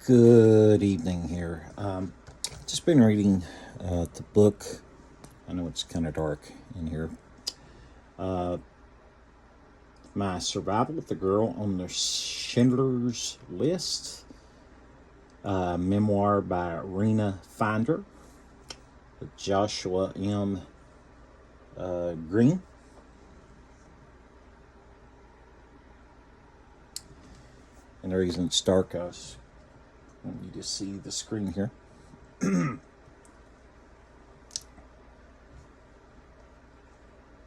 Good evening here. Just been reading the book. I know it's kind of dark in here. My Survival with the Girl on the Schindler's List. Memoir by Rena Finder with Joshua M. Greene. And the reason it's dark, I want you to see the screen here.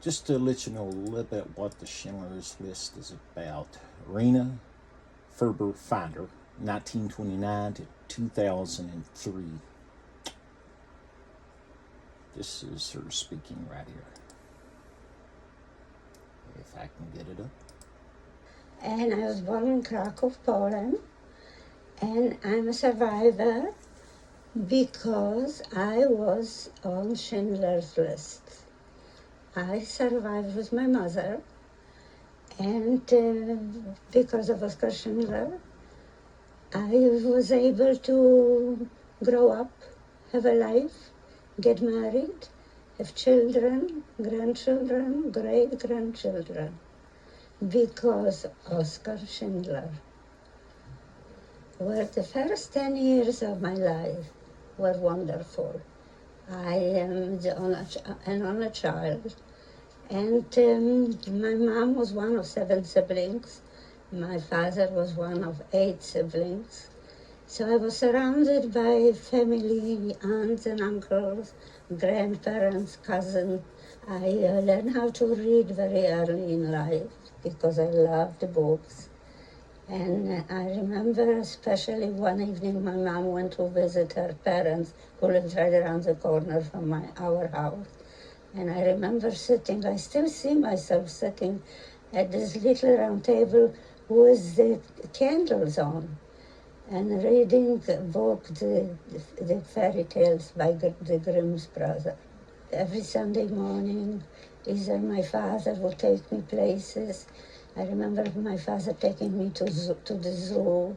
Just to let you know a little bit what the Schindler's List is about. Rena Finder, 1929 to 2003. This is her speaking right here. If I can get it up. And I was born in Krakow, Poland, and I'm a survivor because I was on Schindler's List. I survived with my mother, and because of Oscar Schindler, I was able to grow up, have a life, get married, have children, grandchildren, great-grandchildren, because Oscar Schindler. Well, the first 10 years of my life were wonderful. I am an only child, and my mom was one of 7 siblings. My father was one of 8 siblings. So I was surrounded by family, aunts and uncles, grandparents, cousins. I learned how to read very early in life because I loved books. And I remember especially one evening my mom went to visit her parents who lived right around the corner from our house. And I remember sitting, I still see myself sitting at this little round table with the candles on and reading a book, the fairy tales by the Grimm's brothers. Every Sunday morning, either my father would take me places. I remember my father taking me to the zoo.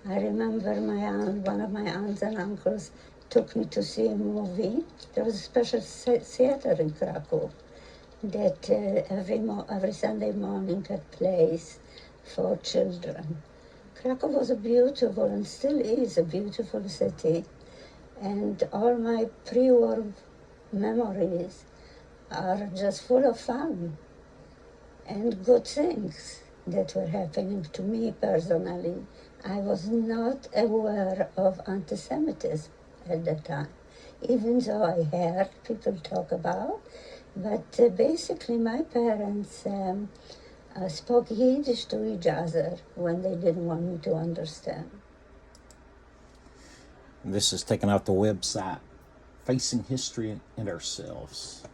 I remember one of my aunts and uncles took me to see a movie. There was a special theater in Krakow that every Sunday morning had plays for children. Krakow was a beautiful and still is a beautiful city, and all my pre-war memories are just full of fun and good things that were happening to me personally. I was not aware of anti-Semitism at that time, even though I heard people talk about. But basically my parents spoke Yiddish to each other when they didn't want me to understand. This is taken off the website Facing History and Ourselves.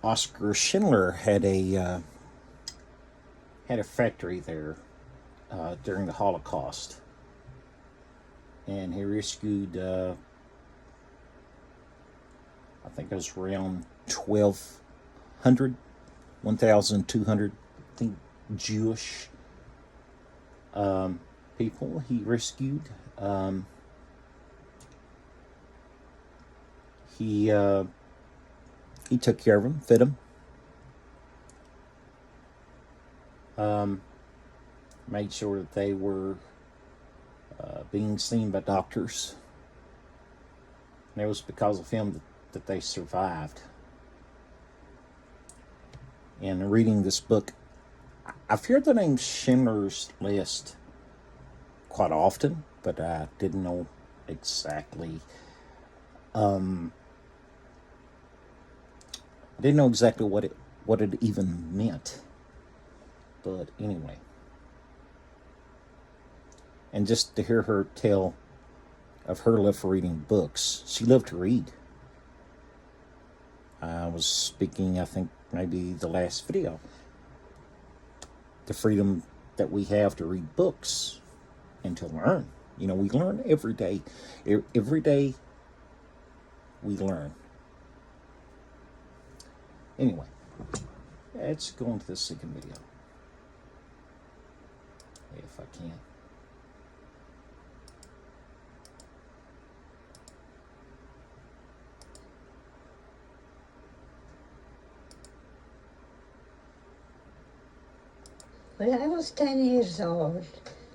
Oscar Schindler had a factory there during the Holocaust, and he rescued I think it was around 1,200 I think Jewish people he rescued. He took care of them, fed them, made sure that they were being seen by doctors. And it was because of him that they survived. And reading this book, I've heard the name Schindler's List quite often, but I didn't know exactly. I didn't know exactly what it even meant. But anyway, and just to hear her tell of her love for reading books, she loved to read. I was speaking, I think, maybe the last video, the freedom that we have to read books and to learn. You know, we learn every day. Every day we learn. Anyway, let's go into the second video, if I can. Well, I was 10 years old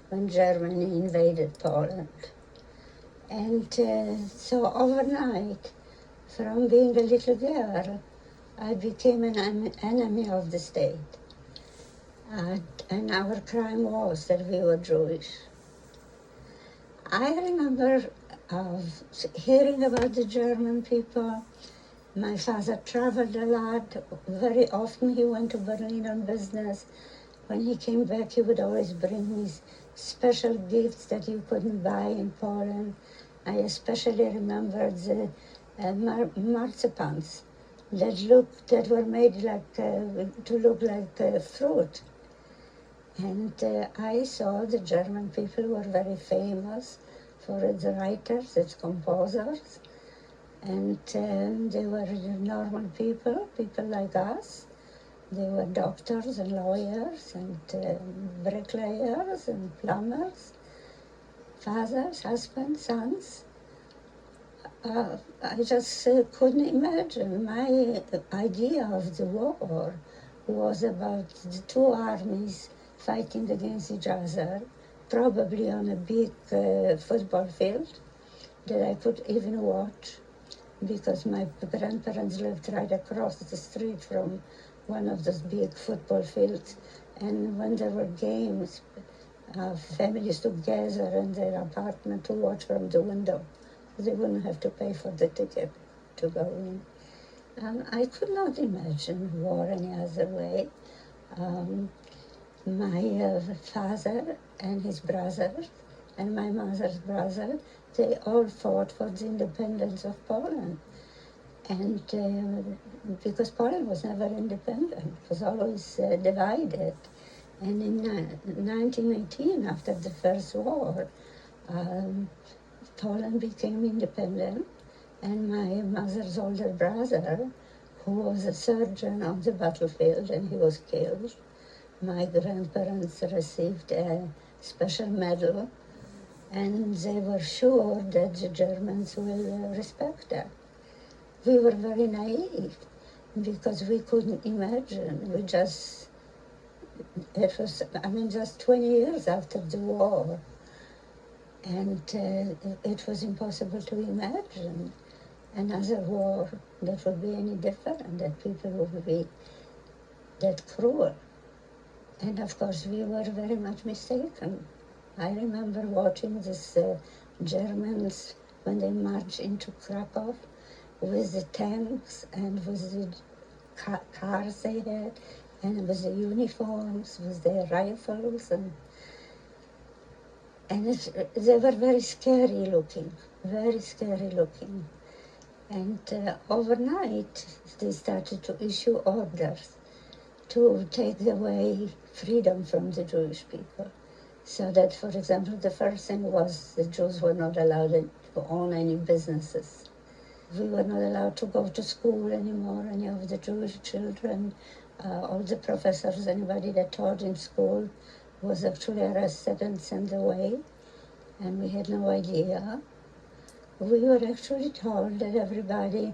when Germany invaded Poland. And so overnight, from being a little girl, I became an enemy of the state. And our crime was that we were Jewish. I remember hearing about the German people. My father traveled a lot. Very often he went to Berlin on business. When he came back, he would always bring me special gifts that you couldn't buy in Poland. I especially remember the marzipan that were made like to look like fruit. And I saw the German people were very famous for its writers, its composers, and they were normal people like us. They were doctors and lawyers and bricklayers and plumbers, fathers, husbands, sons. I just couldn't imagine. My idea of the war was about the two armies fighting against each other, probably on a big football field that I could even watch, because my grandparents lived right across the street from one of those big football fields. And when there were games, families would gather in their apartment to watch from the window. They wouldn't have to pay for the ticket to go in. I could not imagine war any other way. My father and his brothers and my mother's brother, they all fought for the independence of Poland. And because Poland was never independent, it was always divided. And in 1918, after the First War, Poland became independent, and my mother's older brother, who was a surgeon on the battlefield, and he was killed. My grandparents received a special medal, and they were sure that the Germans will respect that. We were very naive because we couldn't imagine. It was, just 20 years after the war. And it was impossible to imagine another war that would be any different, that people would be that cruel. And of course, we were very much mistaken. I remember watching these Germans when they marched into Krakow with the tanks and with the cars they had, and with the uniforms, with their rifles, and they were very scary looking. And overnight, they started to issue orders to take away freedom from the Jewish people. So that, for example, the first thing was the Jews were not allowed to own any businesses. We were not allowed to go to school anymore, any of the Jewish children. All the professors, anybody that taught in school was actually arrested and sent away, and we had no idea. We were actually told that everybody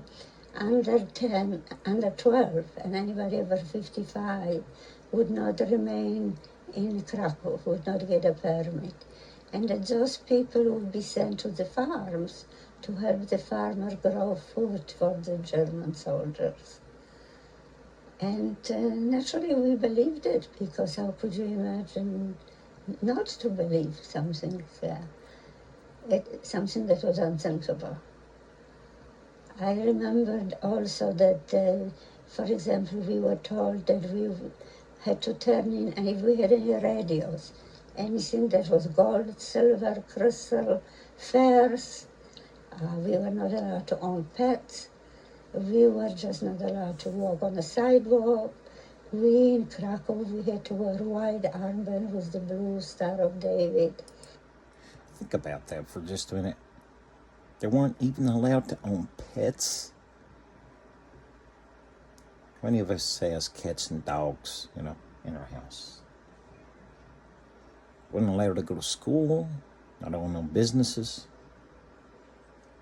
under 10, under 12, and anybody over 55 would not remain in Krakow, would not get a permit, and that those people would be sent to the farms to help the farmer grow food for the German soldiers. And naturally we believed it, because how could you imagine not to believe something that was unthinkable? I remembered also that, for example, we were told that we had to turn in, and if we had any radios, anything that was gold, silver, crystal, fairs, we were not allowed to own pets. We were just not allowed to walk on the sidewalk. We in Krakow, we had to wear white armband with the blue Star of David. Think about that for just a minute. They weren't even allowed to own pets. How many of us has cats and dogs, in our house? Wasn't allowed to go to school. Not own no businesses.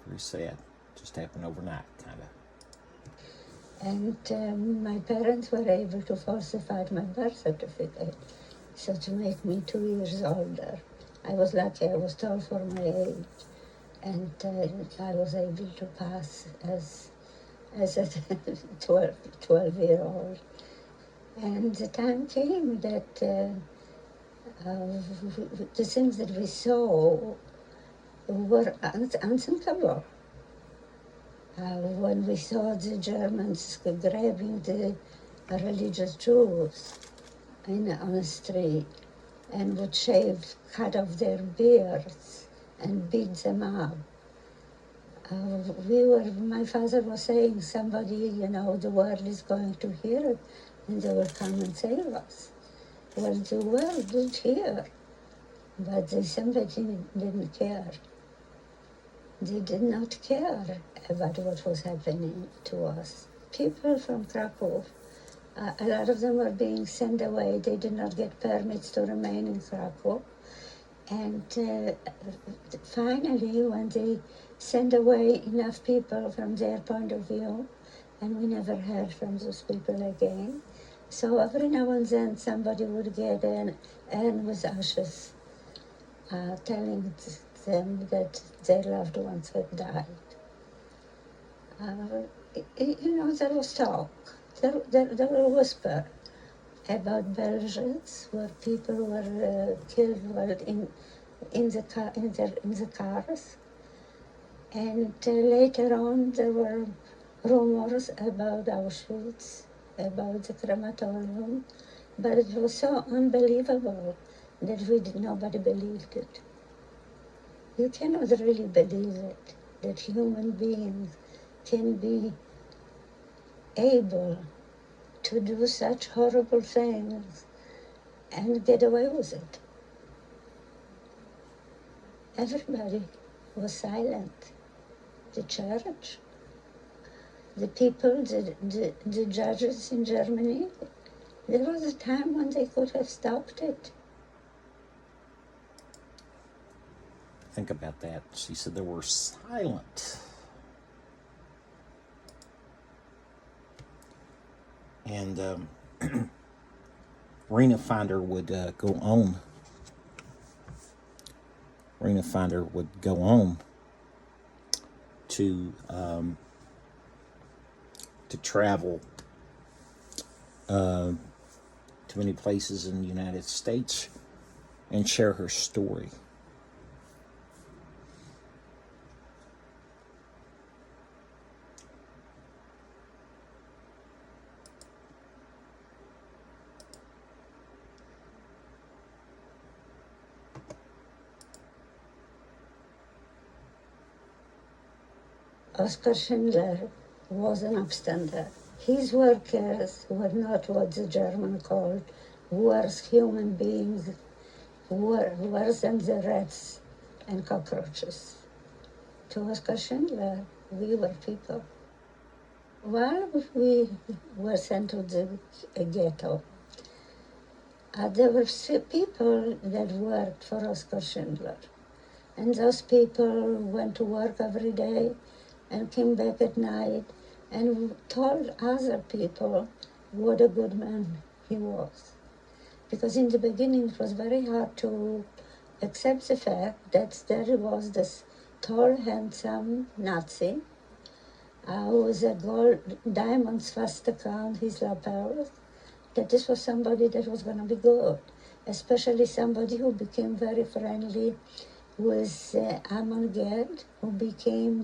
Very sad. Just happened overnight, kind of. And my parents were able to falsify my birth certificate, so to make me 2 years older. I was lucky, I was tall for my age, and I was able to pass as a 12-year-old. And the time came that the things that we saw were unthinkable. When we saw the Germans grabbing the religious Jews on the street and would cut off their beards and beat them up. My father was saying, somebody, the world is going to hear it and they will come and save us. Well, the world did hear, but somebody didn't care. They did not care about what was happening to us. People from Krakow, a lot of them were being sent away. They did not get permits to remain in Krakow. And finally, when they sent away enough people from their point of view, and we never heard from those people again. So every now and then somebody would get an urn with ashes, telling them that their loved ones had died. There was talk. There were whisper about Belgians where people were killed in the cars. And later on, there were rumors about Auschwitz, about the crematorium, but it was so unbelievable that nobody believed it. You cannot really believe it, that human beings can be able to do such horrible things and get away with it. Everybody was silent. The church, the people, the judges in Germany. There was a time when they could have stopped it. Think about that. She said they were silent. And Rena Finder would go on. Rena Finder would go on to travel to many places in the United States and share her story. Oskar Schindler was an upstander. His workers were not what the German called worse human beings, worse than the rats and cockroaches. To Oskar Schindler, we were people. While we were sent to the ghetto, there were people that worked for Oskar Schindler. And those people went to work every day and came back at night and told other people what a good man he was. Because in the beginning it was very hard to accept the fact that there was this tall, handsome Nazi with a gold diamond swastika on his lapels, that this was somebody that was going to be good, especially somebody who became very friendly with Amon Gerd, who became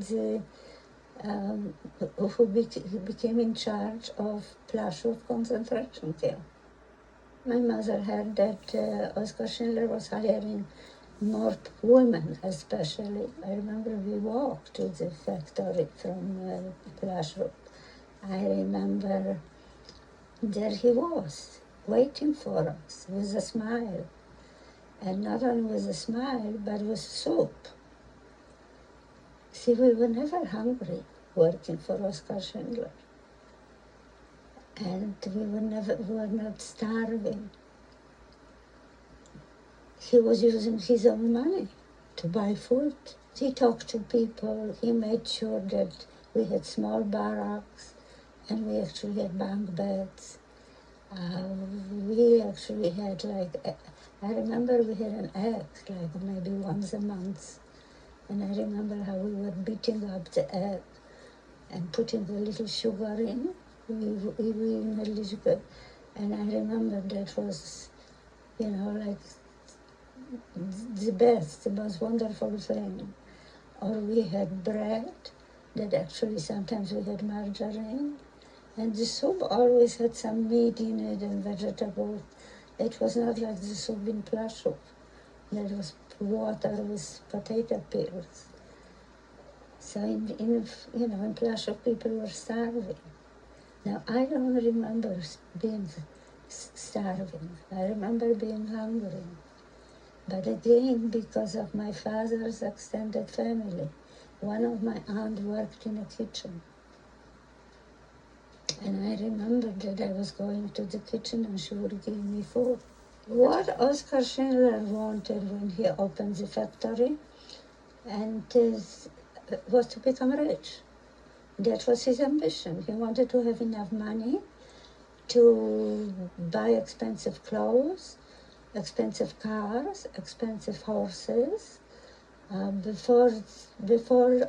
became in charge of Plaszow concentration camp. My mother heard that Oskar Schindler was hiring more women, especially. I remember we walked to the factory from Plaszow. I remember there he was, waiting for us with a smile. And not only with a smile, but with soup. See, we were never hungry working for Oskar Schindler. And we were not starving. He was using his own money to buy food. He talked to people. He made sure that we had small barracks and we actually had bunk beds. We actually had I remember we had an egg maybe once a month. And I remember how we were beating up the egg and putting a little sugar in. We in a little bit. And I remember that was, the best, the most wonderful thing. Or we had bread that actually sometimes we had margarine. And the soup always had some meat in it and vegetables. It was not like the soup in Plaszów. That was water with potato peels. So in Plaszów people were starving. Now I don't remember being starving. I remember being hungry. But again, because of my father's extended family, one of my aunts worked in a kitchen. And I remember that I was going to the kitchen and she would give me food. What Oskar Schindler wanted when he opened the factory was to become rich. That was his ambition. He wanted to have enough money to buy expensive clothes, expensive cars, expensive horses. Before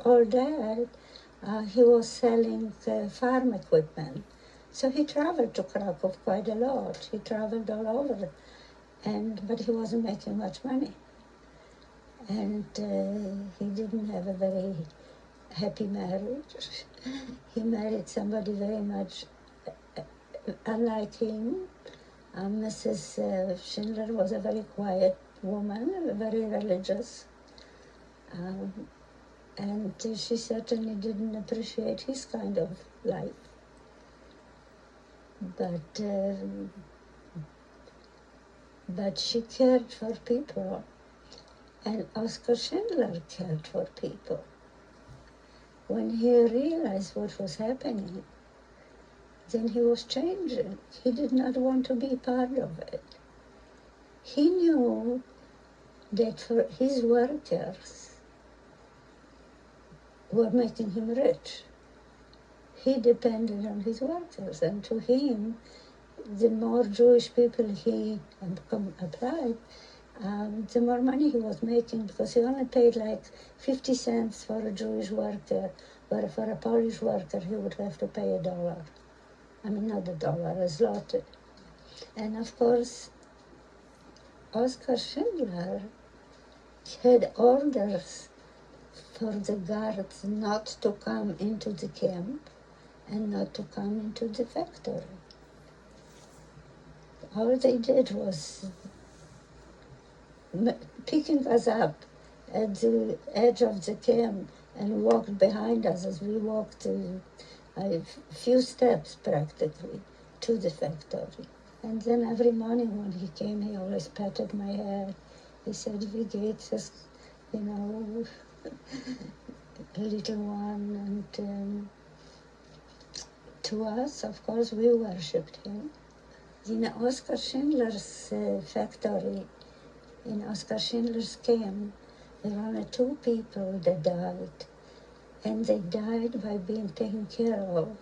all that, he was selling farm equipment. So he traveled to Krakow quite a lot. He traveled all over, but he wasn't making much money. And he didn't have a very happy marriage. He married somebody very much unlike him. Mrs. Schindler was a very quiet woman, very religious. And she certainly didn't appreciate his kind of life. But she cared for people, and Oskar Schindler cared for people. When he realized what was happening, then he was changing. He did not want to be part of it. He knew that for his workers were making him rich. He depended on his workers, and to him, the more Jewish people he applied, the more money he was making, because he only paid 50 cents for a Jewish worker, where for a Polish worker he would have to pay $1. I mean, not $1, a zloty. And of course, Oskar Schindler had orders for the guards not to come into the camp and not to come into the factory. All they did was picking us up at the edge of the camp and walked behind us as we walked a few steps practically to the factory. And then every morning when he came, he always patted my head. He said, "Vigit, just, a little one." And to us, of course, we worshipped him. In Oskar Schindler's factory, in Oskar Schindler's camp, there were only 2 people that died. And they died by being taken care of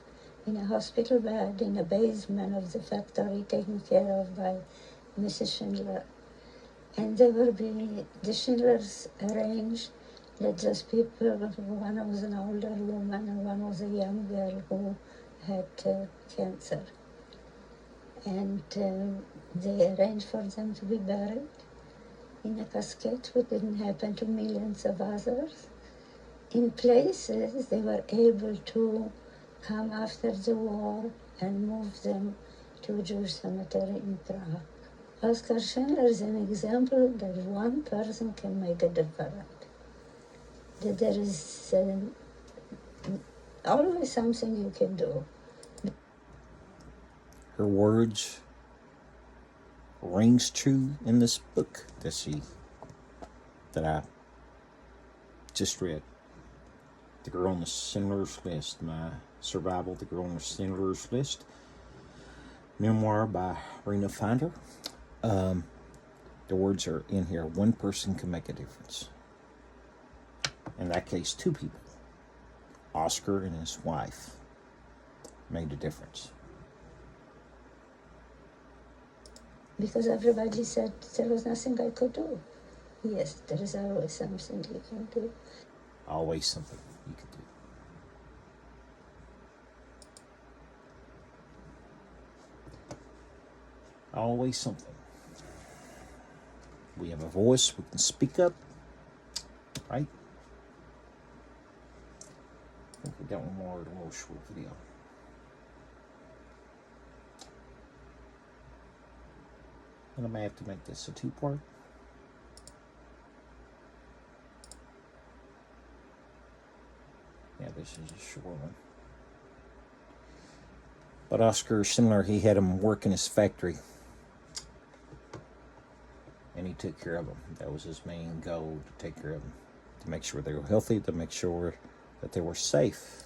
in a hospital bed in a basement of the factory, taken care of by Mrs. Schindler. And the Schindlers arranged that those people, one was an older woman and one was a young girl who had cancer. And they arranged for them to be buried in a casket, which didn't happen to millions of others. In places, they were able to come after the war and move them to a Jewish cemetery in Prague. Oskar Schindler is an example that one person can make a difference. That there is always something you can do. Her words rings true in this book that I just read. The Girl on the Schindler's List, My Survival, The Girl on the Schindler's List, memoir by Rena. The words are in here. One person can make a difference. In that case, two people. Oscar and his wife made a difference. Because everybody said there was nothing I could do. Yes, there is always something you can do. Always something you can do. Always something. We have a voice, we can speak up, right? I think we got one more, a little short video. And I may have to make this a two-part. Yeah, this is a short one. But Oscar Schindler, he had him work in his factory. And he took care of them. That was his main goal, to take care of them. To make sure they were healthy, to make sure that they were safe.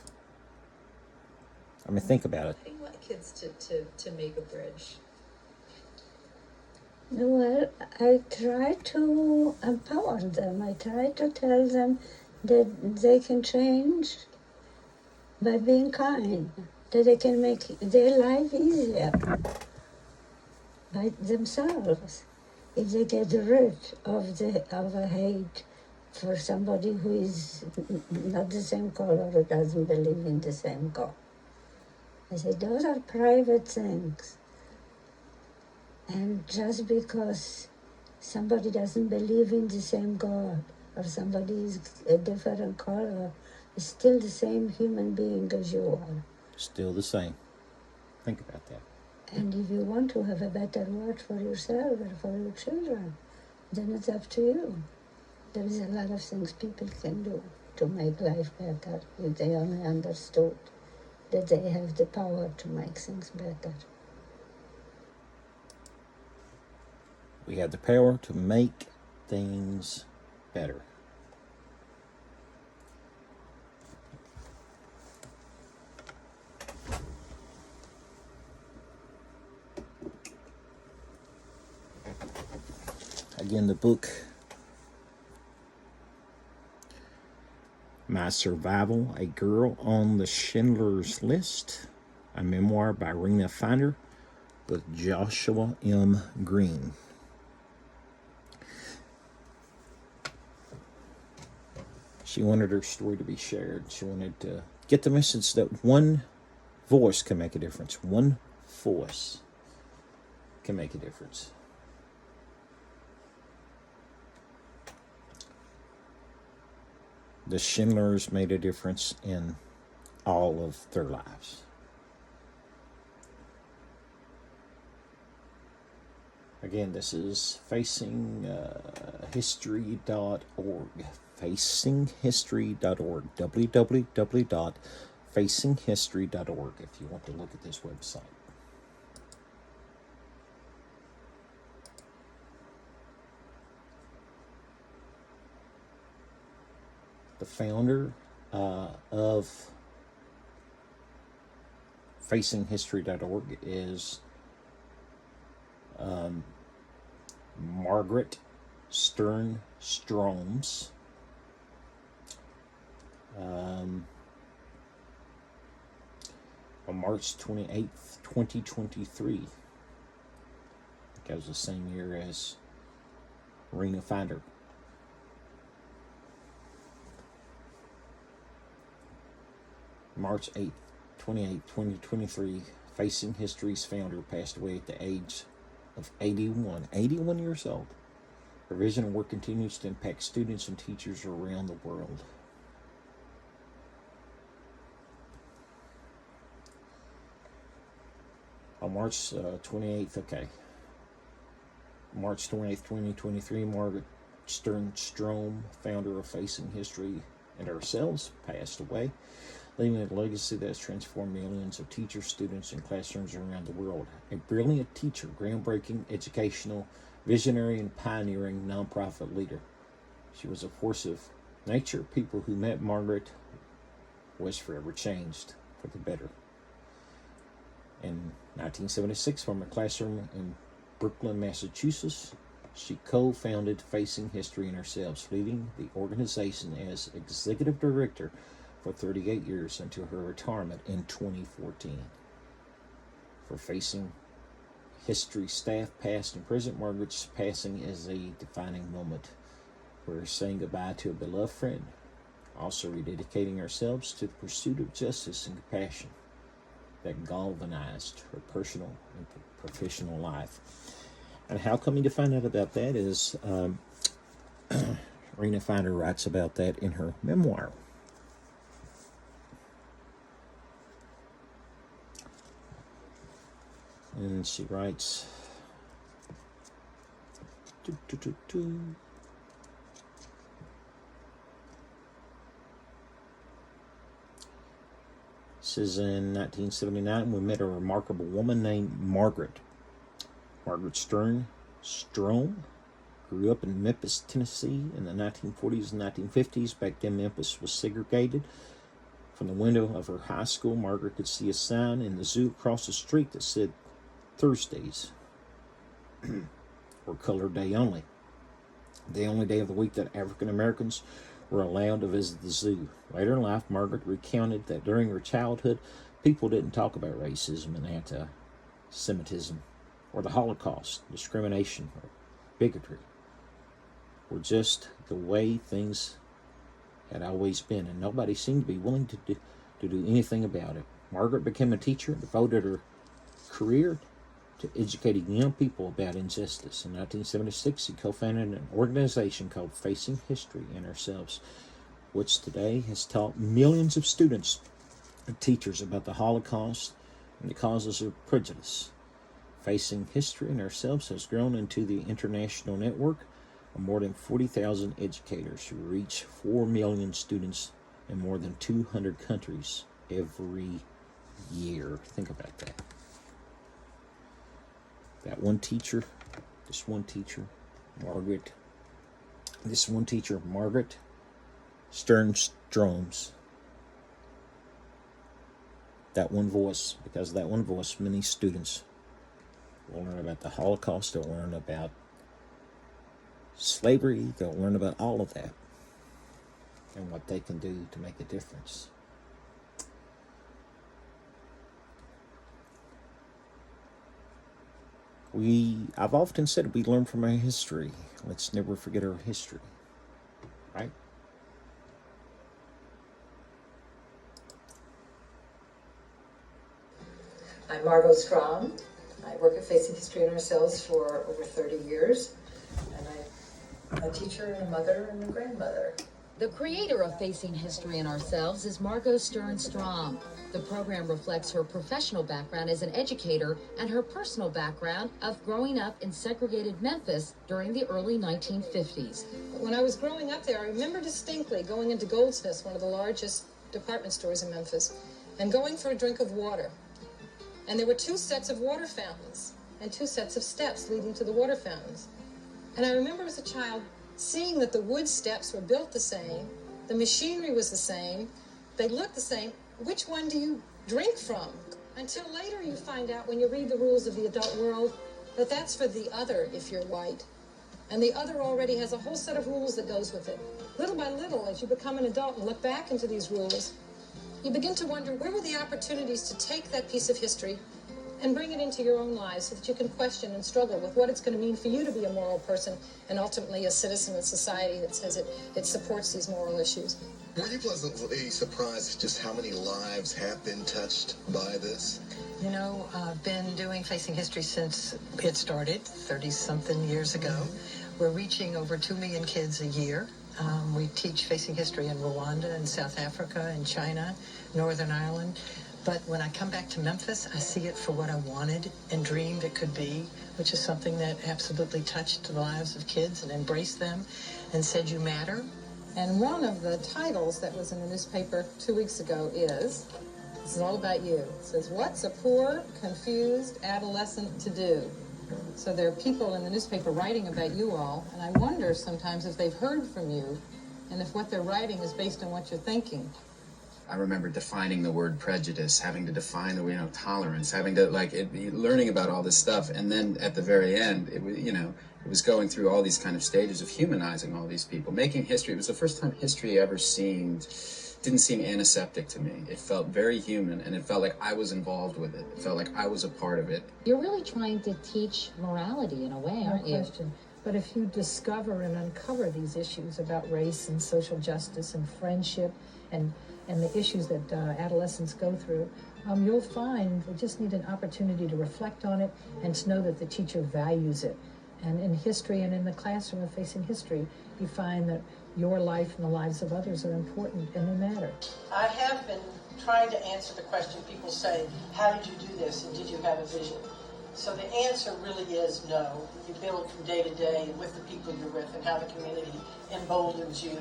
I mean, think about it. How do you want kids to make a bridge? Well, I try to empower them. I try to tell them that they can change by being kind, that they can make their life easier by themselves. If they get rid of a hate for somebody who is not the same color or doesn't believe in the same God. I say, those are private things. And just because somebody doesn't believe in the same God or somebody is a different color, is still the same human being as you are. Still the same. Think about that. And if you want to have a better world for yourself or for your children, then it's up to you. There is a lot of things people can do to make life better if they only understood that they have the power to make things better. We have the power to make things better. Again, the book, My Survival, A Girl on the Schindler's List, a memoir by Rena with Joshua M. Greene. She wanted her story to be shared. She wanted to get the message that one voice can make a difference. One voice can make a difference. The Schindlers made a difference in all of their lives. Again, this is facinghistory.org. Facinghistory.org. www.facinghistory.org if you want to look at this website. The founder of facinghistory.org is Margaret Stern-Stroms. On March 28th, 2023. That was the same year as Rena Finder. March 28th, 2023, Facing History's founder passed away at the age of 81 years old. Her vision and work continues to impact students and teachers around the world. On March 28th, March 28th, 2023, Margaret Stern-Strom, founder of Facing History and ourselves, passed away, leaving a legacy that has transformed millions of teachers, students, and classrooms around the world. A brilliant teacher, groundbreaking, educational, visionary, and pioneering nonprofit leader. She was a force of nature. People who met Margaret was forever changed for the better. In 1976, from a classroom in Brookline, Massachusetts, she co-founded Facing History in Ourselves, leading the organization as executive director for 38 years until her retirement in 2014. For Facing History staff, past and present, Margaret's passing is a defining moment. We're saying goodbye to a beloved friend, also rededicating ourselves to the pursuit of justice and compassion that galvanized her personal and professional life. And how coming to find out about that is Rena Finder writes about that in her memoir. And she writes, says in 1979, we met a remarkable woman named Margaret. Margaret Strom grew up in Memphis, Tennessee in the 1940s and 1950s. Back then, Memphis was segregated. From the window of her high school, Margaret could see a sign in the zoo across the street that said Thursdays were colored day only. The only day of the week that African Americans were allowed to visit the zoo. Later in life, Margaret recounted that during her childhood, people didn't talk about racism and anti-Semitism or the Holocaust, discrimination, or bigotry, were just the way things had always been, and nobody seemed to be willing to do anything about it. Margaret became a teacher and devoted her career to educating young people about injustice. In 1976, she co-founded an organization called Facing History in Ourselves, which today has taught millions of students and teachers about the Holocaust and the causes of prejudice. Facing History in Ourselves has grown into the international network of more than 40,000 educators who reach 4 million students in more than 200 countries every year. Think about that. This one teacher, Margaret Stern-Stroms. That one voice, because of that one voice, many students will learn about the Holocaust, they'll learn about slavery, they'll learn about all of that and what they can do to make a difference. I've often said we learn from our history. Let's never forget our history, right? I'm Margot Strom. I work at Facing History in Ourselves for over 30 years, and I'm a teacher and a mother and a grandmother. The creator of Facing History in Ourselves is Margot Stern-Strom. The program reflects her professional background as an educator and her personal background of growing up in segregated Memphis during the early 1950s. When I was growing up there, I remember distinctly going into Goldsmith's, one of the largest department stores in Memphis, and going for a drink of water. And there were 2 sets of water fountains and 2 sets of steps leading to the water fountains. And I remember as a child seeing that the wood steps were built the same, the machinery was the same, they looked the same. Which one do you drink from? Until later you find out when you read the rules of the adult world that that's for the other if you're white. And the other already has a whole set of rules that goes with it. Little by little, as you become an adult and look back into these rules, you begin to wonder where were the opportunities to take that piece of history and bring it into your own lives so that you can question and struggle with what it's going to mean for you to be a moral person and ultimately a citizen of society that says it supports these moral issues. Were you pleasantly surprised just how many lives have been touched by this? You know, I've been doing Facing History since it started 30-something years ago. We're reaching over 2 million kids a year. We teach Facing History in Rwanda and South Africa and China, Northern Ireland. But when I come back to Memphis, I see it for what I wanted and dreamed it could be, which is something that absolutely touched the lives of kids and embraced them and said, you matter. And one of the titles that was in the newspaper 2 weeks ago is, this is all about you. It says, what's a poor, confused adolescent to do? So there are people in the newspaper writing about you all, and I wonder sometimes if they've heard from you and if what they're writing is based on what you're thinking. I remember defining the word prejudice, having to define the, tolerance, having to learning about all this stuff, and then at the very end, it was going through all these kind of stages of humanizing all these people, making history. It was the first time history ever didn't seem antiseptic to me. It felt very human, and it felt like I was involved with it. It felt like I was a part of it. You're really trying to teach morality in a way, aren't you? No question. But if you discover and uncover these issues about race and social justice and friendship and the issues that adolescents go through, you'll find they just need an opportunity to reflect on it and to know that the teacher values it. And in history and in the classroom of Facing History, you find that your life and the lives of others are important and they matter. I have been trying to answer the question people say, how did you do this and did you have a vision? So the answer really is no. You build from day to day and with the people you're with and how the community emboldens you.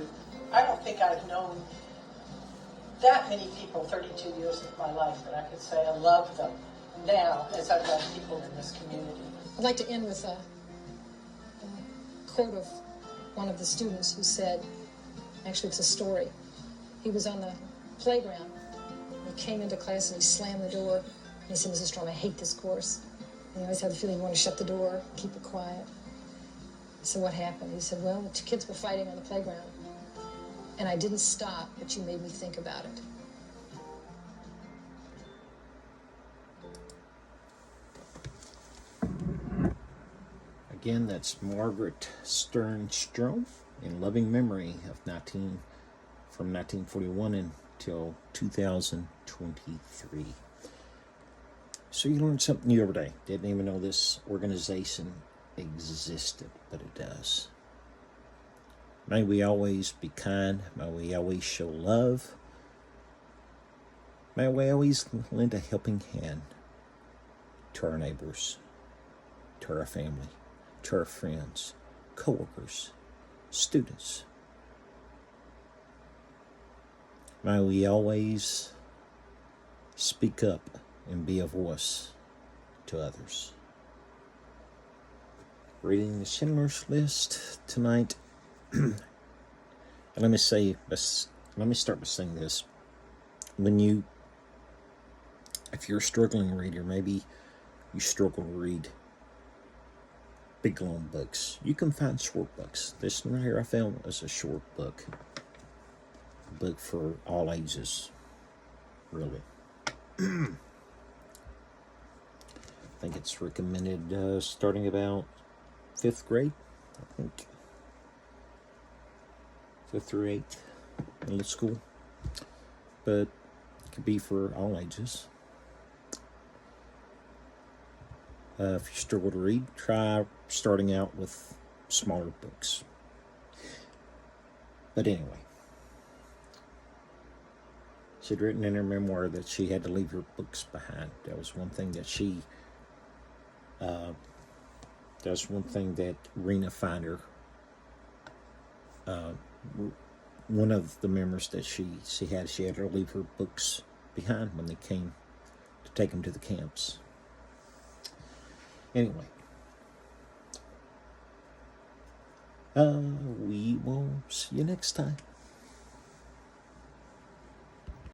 I don't think I've known that many people 32 years of my life that I could say I love them now as I love people in this community. I'd like to end with a quote of one of the students who said, actually it's a story. He was on the playground. He came into class and he slammed the door. And he said, Mrs. Strom, I hate this course. And you always have the feeling you want to shut the door, keep it quiet. So what happened? He said, well, the two kids were fighting on the playground. And I didn't stop, but you made me think about it. Again, that's Margaret Stern-Strom in loving memory of from 1941 until 2023. So you learn something new every day. Didn't even know this organization existed, but it does. May we always be kind. May we always show love. May we always lend a helping hand to our neighbors, to our family, to our friends, coworkers, students. May we always speak up and be a voice to others. Reading the Schindler's List tonight. And let me start by saying this. If you're a struggling reader, maybe you struggle to read big long books, you can find short books. This one right here I found is a short book. A book for all ages, really. I think it's recommended starting about 5th grade, I think. 5th through 8th, middle school. But it could be for all ages. If you struggle to read, try starting out with smaller books. But anyway, she'd written in her memoir that she had to leave her books behind. That was one thing that Rena Finder, one of the memories that she had to leave her books behind when they came to take them to the camps. Anyway, we will see you next time.